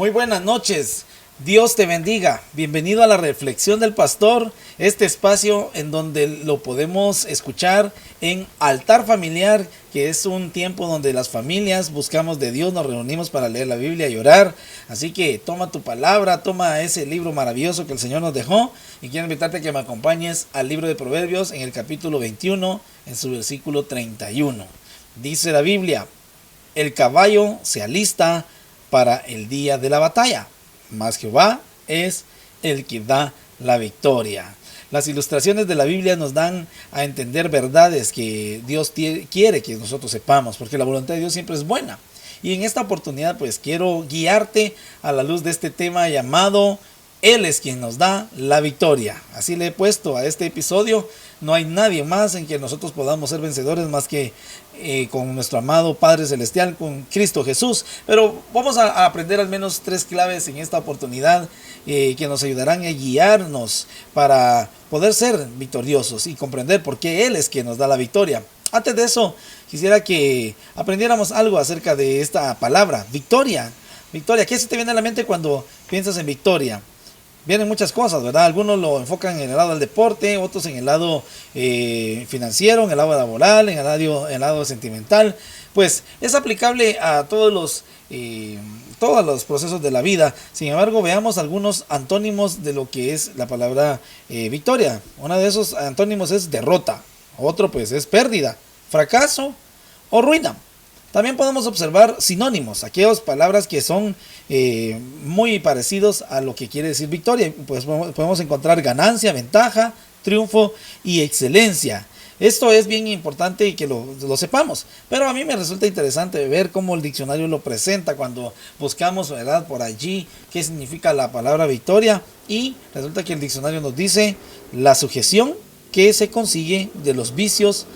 Muy buenas noches, Dios te bendiga. Bienvenido a la reflexión del pastor, este espacio en donde lo podemos escuchar en Altar Familiar, que es un tiempo donde las familias buscamos de Dios, nos reunimos para leer la Biblia y orar. Así que toma tu palabra, toma ese libro maravilloso que el Señor nos dejó, y quiero invitarte a que me acompañes al libro de Proverbios en el capítulo 21, en su versículo 31. Dice la Biblia: el caballo se alista para el día de la batalla, mas Jehová es el que da la victoria. Las ilustraciones de la Biblia nos dan a entender verdades que Dios quiere que nosotros sepamos, porque la voluntad de Dios siempre es buena. Y en esta oportunidad pues quiero guiarte a la luz de este tema llamado Él es quien nos da la victoria. Así le he puesto a este episodio. No hay nadie más en que nosotros podamos ser vencedores más que con nuestro amado Padre Celestial, con Cristo Jesús. Pero vamos a aprender al menos 3 claves en esta oportunidad que nos ayudarán a guiarnos para poder ser victoriosos y comprender por qué Él es quien nos da la victoria. Antes de eso, quisiera que aprendiéramos algo acerca de esta palabra, victoria. Victoria, ¿qué se te viene a la mente cuando piensas en victoria? Vienen muchas cosas, ¿verdad? Algunos lo enfocan en el lado del deporte, otros en el lado financiero, en el lado laboral, en el lado sentimental. Pues es aplicable a todos los procesos de la vida. Sin embargo, veamos algunos antónimos de lo que es la palabra victoria. Uno de esos antónimos es derrota, otro pues es pérdida, fracaso o ruina. También podemos observar sinónimos, aquellas palabras que son muy parecidos a lo que quiere decir victoria. Pues podemos encontrar ganancia, ventaja, triunfo y excelencia. Esto es bien importante que lo sepamos, pero a mí me resulta interesante ver cómo el diccionario lo presenta cuando buscamos, ¿verdad?, por allí qué significa la palabra victoria, y resulta que el diccionario nos dice la sujeción que se consigue de los vicios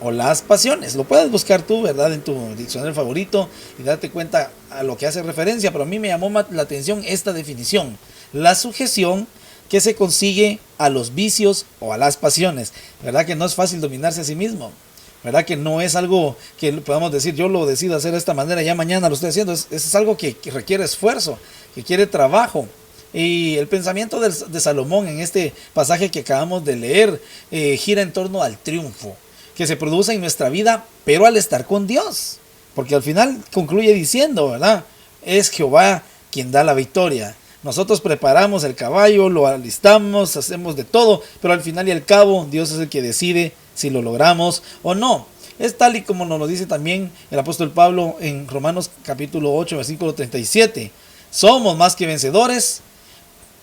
o las pasiones. Lo puedes buscar tú, ¿verdad?, en tu diccionario favorito y darte cuenta a lo que hace referencia, pero a mí me llamó la atención esta definición: la sujeción que se consigue a los vicios o a las pasiones. ¿Verdad que no es fácil dominarse a sí mismo? ¿Verdad que no es algo que podamos decir yo lo decido hacer de esta manera, ya mañana lo estoy haciendo? Es algo que requiere esfuerzo, que quiere trabajo. Y el pensamiento de Salomón en este pasaje que acabamos de leer gira en torno al triunfo que se produce en nuestra vida, pero al estar con Dios. Porque al final concluye diciendo, ¿verdad?, es Jehová quien da la victoria. Nosotros preparamos el caballo, lo alistamos, hacemos de todo, pero al final y al cabo Dios es el que decide si lo logramos o no. Es tal y como nos lo dice también el apóstol Pablo en Romanos capítulo 8, versículo 37. Somos más que vencedores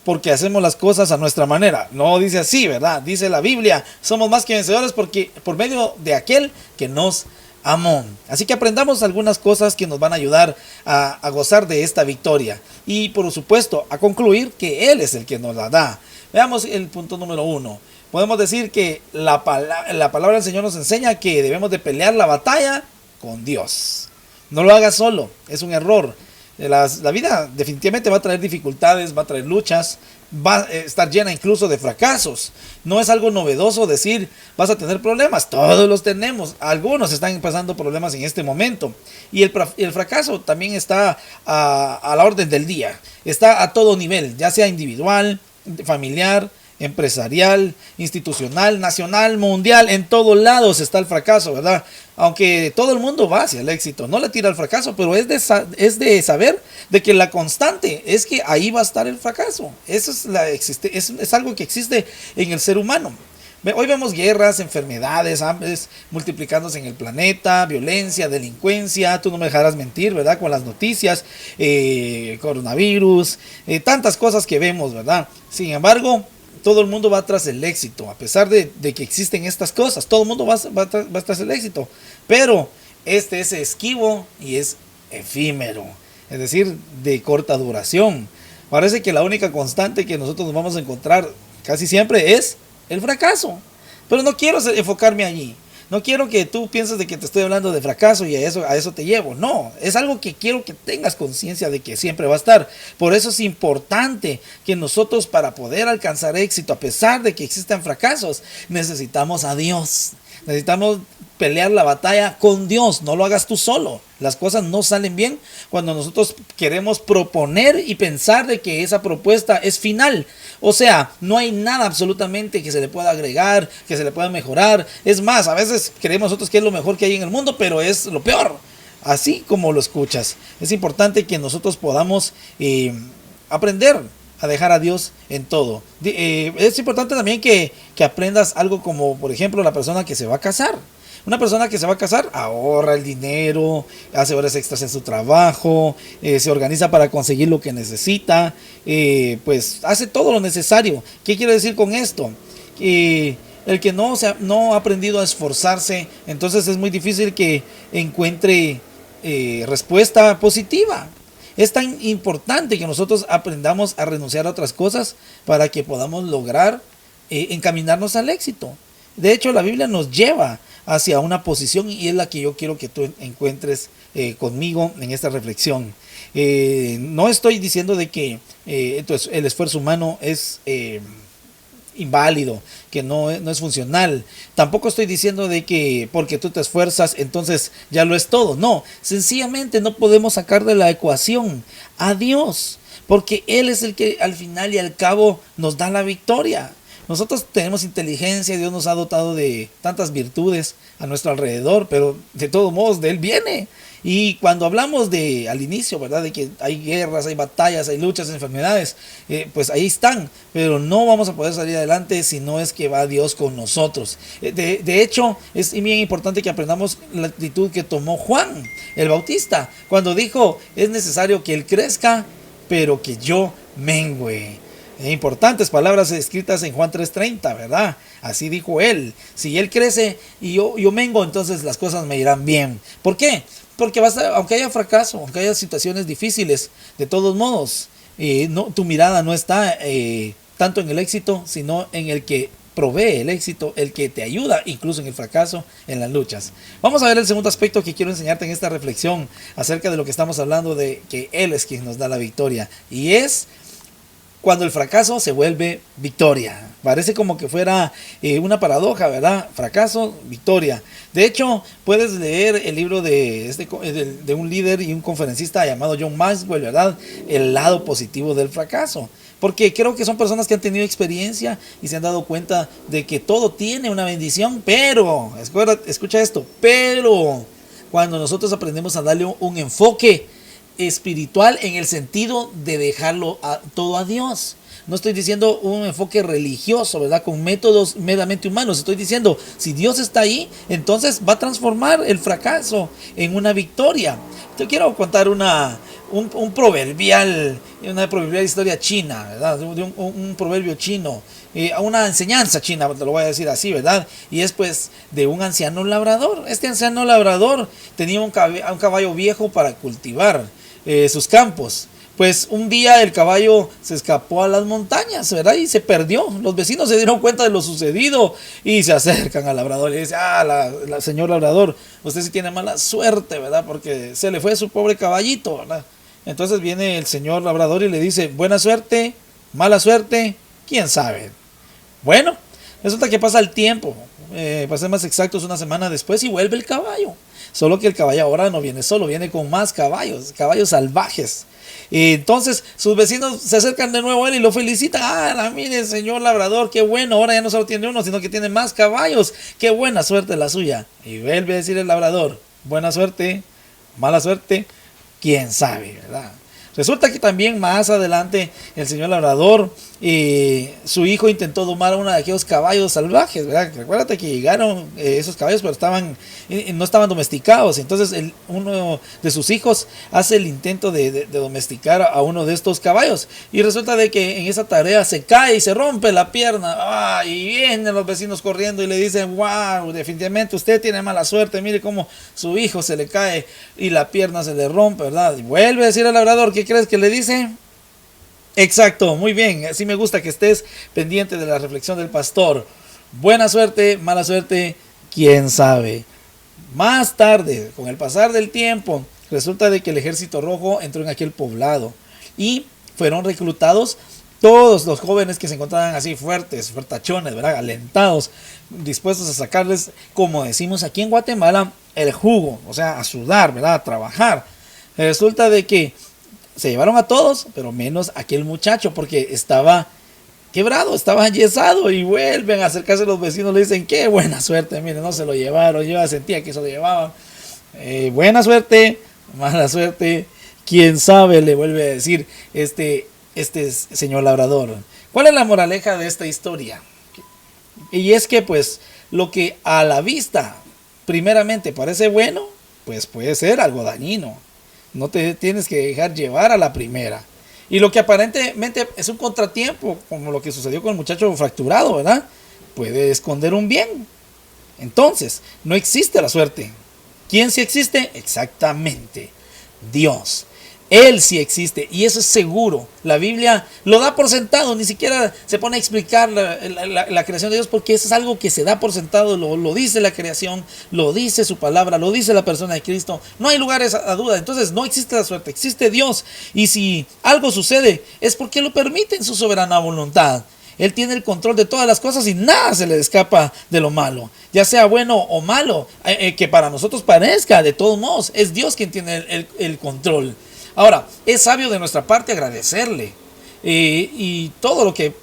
porque hacemos las cosas a nuestra manera. No dice así, ¿verdad? Dice la Biblia, somos más que vencedores porque por medio de aquel que nos amó. Así que aprendamos algunas cosas que nos van a ayudar a gozar de esta victoria. Y por supuesto, a concluir que Él es el que nos la da. Veamos el punto número 1. Podemos decir que la palabra del Señor nos enseña que debemos de pelear la batalla con Dios. No lo hagas solo, es un error. La vida definitivamente va a traer dificultades, va a traer luchas, va a estar llena incluso de fracasos. No es algo novedoso decir vas a tener problemas, todos los tenemos. Algunos están pasando problemas en este momento. Y el fracaso también está a la orden del día, está a todo nivel, ya sea individual, familiar, empresarial, institucional, nacional, mundial. En todos lados está el fracaso, ¿verdad? Aunque todo el mundo va hacia el éxito, no le tira al fracaso, pero es de saber de que la constante es que ahí va a estar el fracaso. Eso es algo que existe en el ser humano. Hoy vemos guerras, enfermedades, hambres multiplicándose en el planeta, violencia, delincuencia. Tú no me dejarás mentir, ¿verdad?, con las noticias, coronavirus, tantas cosas que vemos, ¿verdad? Sin embargo, todo el mundo va tras el éxito, a pesar de que existen estas cosas. Todo el mundo va tras el éxito, pero este es esquivo y es efímero, es decir, de corta duración. Parece que la única constante que nosotros nos vamos a encontrar casi siempre es el fracaso, pero no quiero enfocarme allí. No quiero que tú pienses de que te estoy hablando de fracaso y a eso te llevo. No, es algo que quiero que tengas conciencia de que siempre va a estar. Por eso es importante que nosotros, para poder alcanzar éxito, a pesar de que existan fracasos, necesitamos a Dios. Necesitamos pelear la batalla con Dios, no lo hagas tú solo. Las cosas no salen bien cuando nosotros queremos proponer y pensar de que esa propuesta es final. O sea, no hay nada absolutamente que se le pueda agregar, que se le pueda mejorar. Es más, a veces creemos nosotros que es lo mejor que hay en el mundo, pero es lo peor. Así como lo escuchas. Es importante que nosotros podamos aprender a dejar a Dios en todo. Es importante también que aprendas algo como, por ejemplo, la persona que se va a casar. Una persona que se va a casar ahorra el dinero, hace horas extras en su trabajo, se organiza para conseguir lo que necesita, pues hace todo lo necesario. ¿Qué quiero decir con esto? El que no ha aprendido a esforzarse, entonces es muy difícil que encuentre respuesta positiva. Es tan importante que nosotros aprendamos a renunciar a otras cosas para que podamos lograr encaminarnos al éxito. De hecho, la Biblia nos lleva hacia una posición y es la que yo quiero que tú encuentres conmigo en esta reflexión. No estoy diciendo de que entonces el esfuerzo humano es inválido, que no es funcional. Tampoco estoy diciendo de que porque tú te esfuerzas entonces ya lo es todo. No, sencillamente no podemos sacar de la ecuación a Dios, porque Él es el que al final y al cabo nos da la victoria. Nosotros tenemos inteligencia, Dios nos ha dotado de tantas virtudes a nuestro alrededor, pero de todos modos de Él viene. Y cuando hablamos al inicio, ¿verdad? De que hay guerras, hay batallas, hay luchas, enfermedades, pues ahí están, pero no vamos a poder salir adelante si no es que va Dios con nosotros. De hecho, es bien importante que aprendamos la actitud que tomó Juan, el Bautista, cuando dijo, es necesario que Él crezca, pero que yo mengüe. Importantes palabras escritas en Juan 3:30, ¿verdad? Así dijo él. Si él crece y yo mengo, entonces las cosas me irán bien. ¿Por qué? Porque aunque haya fracaso, aunque haya situaciones difíciles, de todos modos, tu mirada no está tanto en el éxito, sino en el que provee el éxito, el que te ayuda incluso en el fracaso, en las luchas. Vamos a ver el segundo aspecto que quiero enseñarte en esta reflexión acerca de lo que estamos hablando, de que Él es quien nos da la victoria. Y es cuando el fracaso se vuelve victoria. Parece como que fuera una paradoja, ¿verdad? Fracaso, victoria. De hecho, puedes leer el libro de un líder y un conferencista llamado John Maxwell, ¿verdad? El lado positivo del fracaso. Porque creo que son personas que han tenido experiencia y se han dado cuenta de que todo tiene una bendición, pero, escucha esto, pero cuando nosotros aprendemos a darle un enfoque espiritual en el sentido de dejarlo todo a Dios. No estoy diciendo un enfoque religioso, ¿verdad? Con métodos meramente humanos. Estoy diciendo, si Dios está ahí, entonces va a transformar el fracaso en una victoria. Te quiero contar una proverbial historia china, ¿verdad? Un proverbio chino, una enseñanza china, te lo voy a decir así, ¿verdad? Y es pues de un anciano labrador. Este anciano labrador tenía un caballo viejo para cultivar sus campos. Pues un día el caballo se escapó a las montañas, ¿verdad? Y se perdió. Los vecinos se dieron cuenta de lo sucedido y se acercan al labrador y dicen, señor labrador, usted sí tiene mala suerte, ¿verdad? Porque se le fue su pobre caballito, ¿verdad? Entonces viene el señor labrador y le dice, buena suerte, mala suerte, quién sabe. Bueno, resulta que pasa el tiempo, para ser más exactos, una semana después, y vuelve el caballo. Solo que el caballo ahora no viene solo, viene con más caballos salvajes. Entonces sus vecinos se acercan de nuevo a él y lo felicitan. Mire, señor labrador, qué bueno, ahora ya no solo tiene uno, sino que tiene más caballos. Qué buena suerte la suya. Y vuelve a decir el labrador, buena suerte, mala suerte, quién sabe, ¿verdad? Resulta que también más adelante el señor labrador, su hijo intentó domar a uno de aquellos caballos salvajes, ¿verdad? Recuérdate que llegaron esos caballos, pero no estaban domesticados. Entonces uno de sus hijos hace el intento de domesticar a uno de estos caballos. Y resulta de que en esa tarea se cae y se rompe la pierna. Y vienen los vecinos corriendo y le dicen, wow, definitivamente usted tiene mala suerte. Mire cómo su hijo se le cae y la pierna se le rompe, ¿verdad? Y vuelve a decir al labrador, ¿qué crees que le dice? Exacto, muy bien, así me gusta que estés pendiente de la reflexión del pastor. Buena suerte, mala suerte, quién sabe. Más tarde, con el pasar del tiempo, resulta de que el ejército rojo entró en aquel poblado y fueron reclutados Todos los jóvenes que se encontraban así fuertes, fuertachones, ¿verdad? Alentados, dispuestos a sacarles, como decimos aquí en Guatemala, el jugo, o sea, a sudar, ¿verdad? A trabajar. Resulta de que se llevaron a todos, pero menos aquel muchacho, porque estaba quebrado, estaba enyesado, y vuelven a acercarse los vecinos, le dicen, qué buena suerte, miren, no se lo llevaron, yo ya sentía que se lo llevaban. Buena suerte, mala suerte, quién sabe, le vuelve a decir este señor labrador. ¿Cuál es la moraleja de esta historia? Y es que pues lo que a la vista primeramente parece bueno, pues puede ser algo dañino. No te tienes que dejar llevar a la primera. Y lo que aparentemente es un contratiempo, como lo que sucedió con el muchacho fracturado, ¿verdad? Puede esconder un bien. Entonces, no existe la suerte. ¿Quién sí existe? Exactamente, Dios. Él sí existe, y eso es seguro. La Biblia lo da por sentado, ni siquiera se pone a explicar la creación de Dios, porque eso es algo que se da por sentado. Lo dice la creación, lo dice su palabra, lo dice la persona de Cristo. No hay lugares a duda. Entonces no existe la suerte, existe Dios. Y si algo sucede, es porque lo permite en su soberana voluntad. Él tiene el control de todas las cosas y nada se le escapa de lo malo, ya sea bueno o malo, que para nosotros parezca. De todos modos, es Dios quien tiene el control. Ahora, es sabio de nuestra parte agradecerle y todo lo que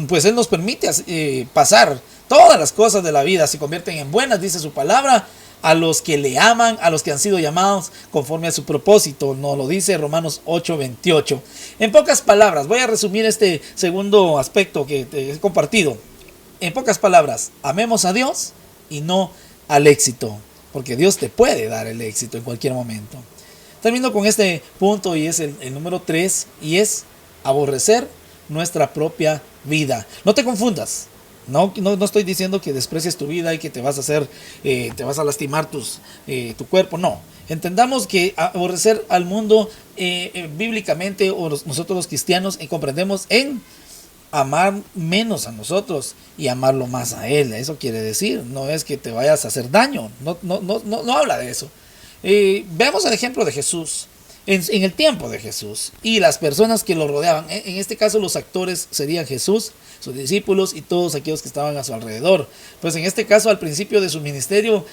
pues Él nos permite pasar. Todas las cosas de la vida se convierten en buenas, dice su palabra, a los que le aman, a los que han sido llamados conforme a su propósito. Nos lo dice Romanos 8:28. En pocas palabras, voy a resumir este segundo aspecto que te he compartido. En pocas palabras, amemos a Dios y no al éxito, porque Dios te puede dar el éxito en cualquier momento. Termino con este punto, y es el número 3, y es aborrecer nuestra propia vida. No te confundas. No estoy diciendo que desprecies tu vida y que te vas a hacer, te vas a lastimar tu cuerpo. No. Entendamos que aborrecer al mundo bíblicamente, o nosotros los cristianos, comprendemos en amar menos a nosotros y amarlo más a Él. Eso quiere decir, no es que te vayas a hacer daño. No habla de eso. Veamos el ejemplo de Jesús. En el tiempo de Jesús y las personas que lo rodeaban, en este caso los actores serían Jesús, sus discípulos y todos aquellos que estaban a su alrededor. Pues en este caso, al principio de su ministerio,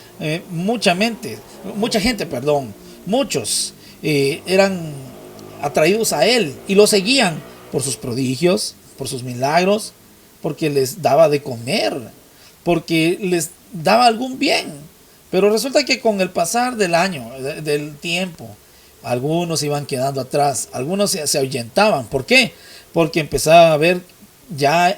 muchos eran atraídos a Él y lo seguían por sus prodigios, por sus milagros, porque les daba de comer, porque les daba algún bien. Pero resulta que con el pasar del año, del tiempo, algunos iban quedando atrás, algunos se ahuyentaban. ¿Por qué? Porque empezaban a ver ya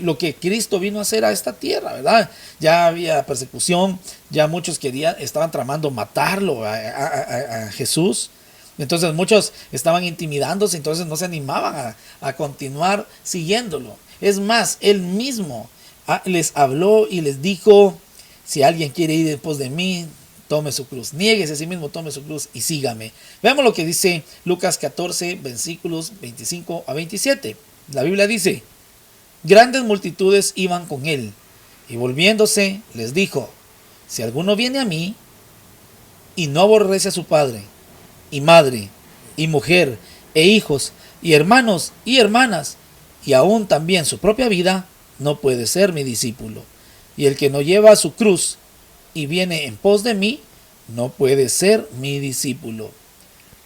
lo que Cristo vino a hacer a esta tierra, ¿verdad? Ya había persecución, ya muchos estaban tramando matarlo a Jesús. Entonces muchos estaban intimidándose, entonces no se animaban a continuar siguiéndolo. Es más, Él mismo les habló y les dijo: si alguien quiere ir después de mí, tome su cruz, niéguese a sí mismo, tome su cruz y sígame. Veamos lo que dice Lucas 14, versículos 25 a 27. La Biblia dice: grandes multitudes iban con él, y volviéndose les dijo: si alguno viene a mí y no aborrece a su padre, y madre, y mujer, e hijos, y hermanos, y hermanas, y aún también su propia vida, no puede ser mi discípulo. Y el que no lleva su cruz y viene en pos de mí, no puede ser mi discípulo.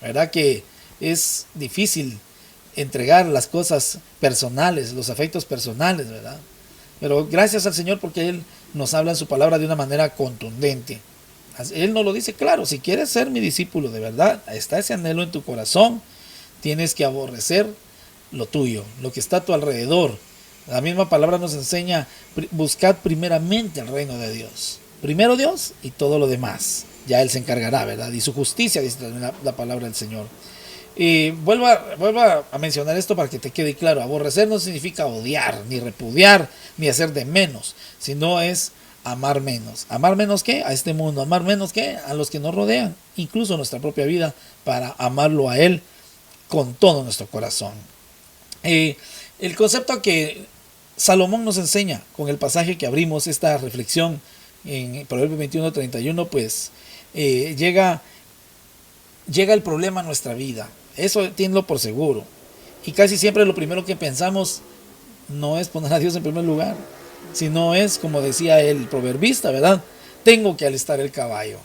¿Verdad que es difícil entregar las cosas personales, los afectos personales, ¿verdad? Pero gracias al Señor, porque Él nos habla en su palabra de una manera contundente. Él nos lo dice claro: si quieres ser mi discípulo de verdad, está ese anhelo en tu corazón, tienes que aborrecer lo tuyo, lo que está a tu alrededor. La misma palabra nos enseña: buscad primeramente el reino de Dios. Primero Dios y todo lo demás, ya Él se encargará, ¿verdad? Y su justicia, dice la palabra del Señor. Y vuelvo a mencionar esto para que te quede claro: aborrecer no significa odiar, ni repudiar, ni hacer de menos, sino es amar menos. ¿Amar menos qué? A este mundo. ¿Amar menos qué? A los que nos rodean, incluso nuestra propia vida, para amarlo a Él con todo nuestro corazón. El concepto que Salomón nos enseña con el pasaje que abrimos esta reflexión en Proverbios 21:31, pues llega el problema a nuestra vida. Eso tienlo por seguro. Y casi siempre lo primero que pensamos no es poner a Dios en primer lugar, sino es, como decía el proverbista, ¿verdad? Tengo que alistar el caballo,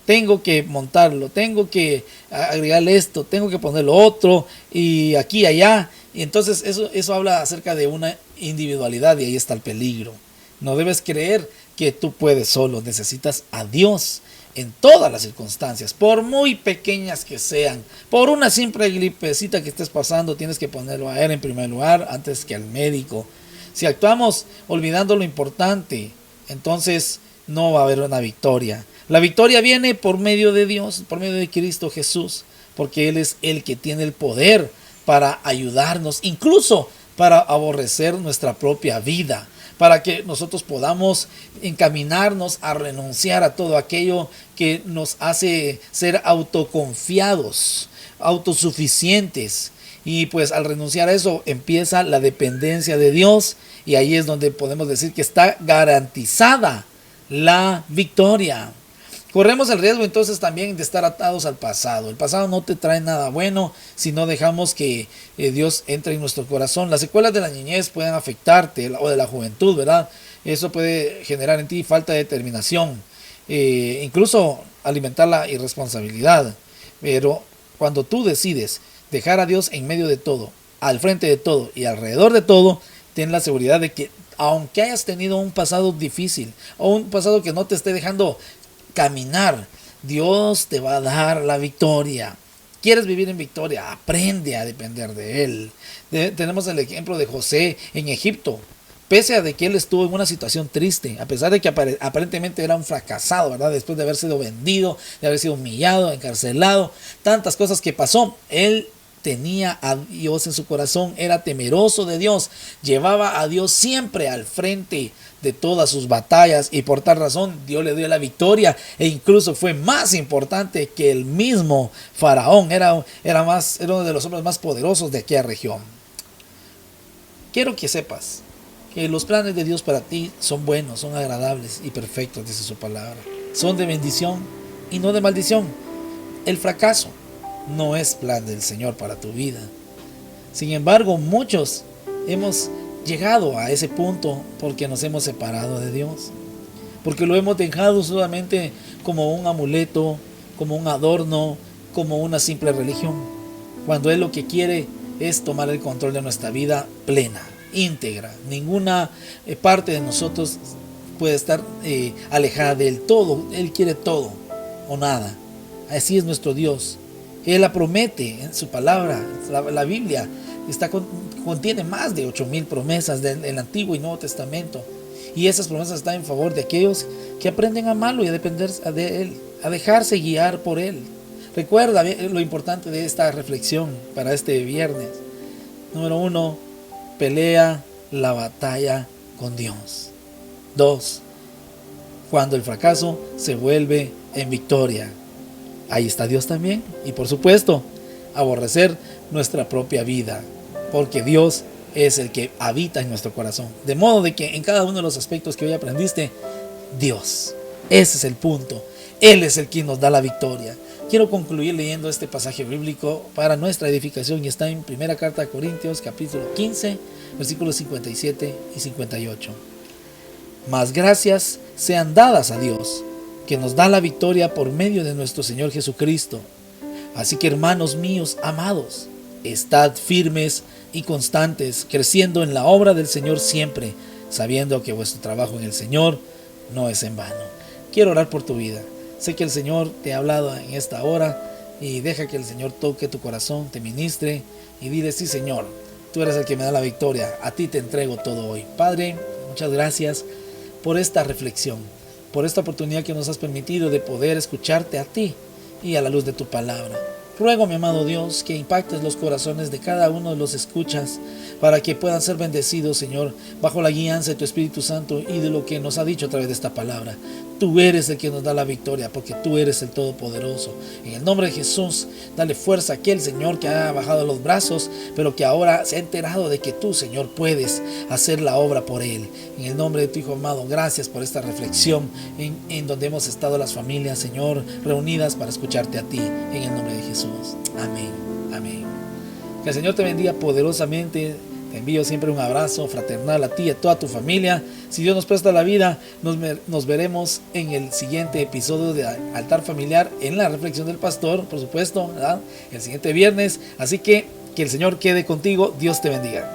tengo que montarlo, tengo que agregarle esto, tengo que poner lo otro, y aquí, allá. Y entonces eso habla acerca de una individualidad, y ahí está el peligro. No debes creer que tú puedes solo, necesitas a Dios en todas las circunstancias, por muy pequeñas que sean. Por una simple gripecita que estés pasando, tienes que ponerlo a Él en primer lugar antes que al médico. Si actuamos olvidando lo importante, entonces no va a haber una victoria. La victoria viene por medio de Dios, por medio de Cristo Jesús, porque Él es el que tiene el poder para ayudarnos, incluso para aborrecer nuestra propia vida, para que nosotros podamos encaminarnos a renunciar a todo aquello que nos hace ser autoconfiados, autosuficientes. Y pues al renunciar a eso empieza la dependencia de Dios, y ahí es donde podemos decir que está garantizada la victoria. Corremos el riesgo entonces también de estar atados al pasado. El pasado no te trae nada bueno si no dejamos que Dios entre en nuestro corazón. Las secuelas de la niñez pueden afectarte, o de la juventud, ¿verdad? Eso puede generar en ti falta de determinación, incluso alimentar la irresponsabilidad. Pero cuando tú decides dejar a Dios en medio de todo, al frente de todo y alrededor de todo, ten la seguridad de que aunque hayas tenido un pasado difícil o un pasado que no te esté dejando caminar, Dios te va a dar la victoria. ¿Quieres vivir en victoria? Aprende a depender de Él. Tenemos el ejemplo de José en Egipto. Pese a de que él estuvo en una situación triste, a pesar de que aparentemente era un fracasado, ¿verdad? Después de haber sido vendido, de haber sido humillado, encarcelado, tantas cosas que pasó, él tenía a Dios en su corazón, era temeroso de Dios, llevaba a Dios siempre al frente de todas sus batallas, y por tal razón Dios le dio la victoria, e incluso fue más importante que el mismo Faraón. Era uno de los hombres más poderosos de aquella región. Quiero que sepas que los planes de Dios para ti son buenos, son agradables y perfectos, dice su palabra. Son de bendición y no de maldición. El fracaso no es plan del Señor para tu vida. Sin embargo, muchos hemos llegado a ese punto porque nos hemos separado de Dios, porque lo hemos dejado solamente como un amuleto, como un adorno, como una simple religión, cuando Él lo que quiere es tomar el control de nuestra vida plena, íntegra. Ninguna parte de nosotros puede estar alejada del todo. Él quiere todo o nada. Así es nuestro Dios. Él la promete en su palabra. La Biblia contiene más de 8,000 promesas del Antiguo y Nuevo Testamento. Y esas promesas están en favor de aquellos que aprenden a amarlo y a depender de Él, a dejarse guiar por Él. Recuerda lo importante de esta reflexión para este viernes. Número 1, pelea la batalla con Dios. 2, cuando el fracaso se vuelve en victoria. Ahí está Dios también. Y por supuesto, aborrecer nuestra propia vida, porque Dios es el que habita en nuestro corazón. De modo de que en cada uno de los aspectos que hoy aprendiste, Dios, ese es el punto. Él es el quien nos da la victoria. Quiero concluir leyendo este pasaje bíblico para nuestra edificación, y está en Primera Carta a Corintios, capítulo 15, versículos 57 y 58. Mas gracias sean dadas a Dios, que nos da la victoria por medio de nuestro Señor Jesucristo. Así que, hermanos míos amados, estad firmes y constantes, creciendo en la obra del Señor siempre, sabiendo que vuestro trabajo en el Señor no es en vano. Quiero orar por tu vida. Sé que el Señor te ha hablado en esta hora, y deja que el Señor toque tu corazón, te ministre, y dile: sí, Señor, tú eres el que me da la victoria, a ti te entrego todo hoy. Padre, muchas gracias por esta reflexión, por esta oportunidad que nos has permitido de poder escucharte a ti y a la luz de tu palabra. Ruego, mi amado Dios, que impactes los corazones de cada uno de los escuchas, para que puedan ser bendecidos, Señor, bajo la guianza de tu Espíritu Santo y de lo que nos ha dicho a través de esta palabra. Tú eres el que nos da la victoria, porque tú eres el Todopoderoso. En el nombre de Jesús, dale fuerza a aquel, Señor, que ha bajado los brazos, pero que ahora se ha enterado de que tú, Señor, puedes hacer la obra por él. En el nombre de tu Hijo amado, gracias por esta reflexión en donde hemos estado las familias, Señor, reunidas para escucharte a ti. En el nombre de Jesús. Amén. Amén. Que el Señor te bendiga poderosamente. Te envío siempre un abrazo fraternal a ti y a toda tu familia. Si Dios nos presta la vida, nos veremos en el siguiente episodio de Altar Familiar, en la reflexión del pastor, por supuesto, ¿verdad? El siguiente viernes. Así que el Señor quede contigo. Dios te bendiga.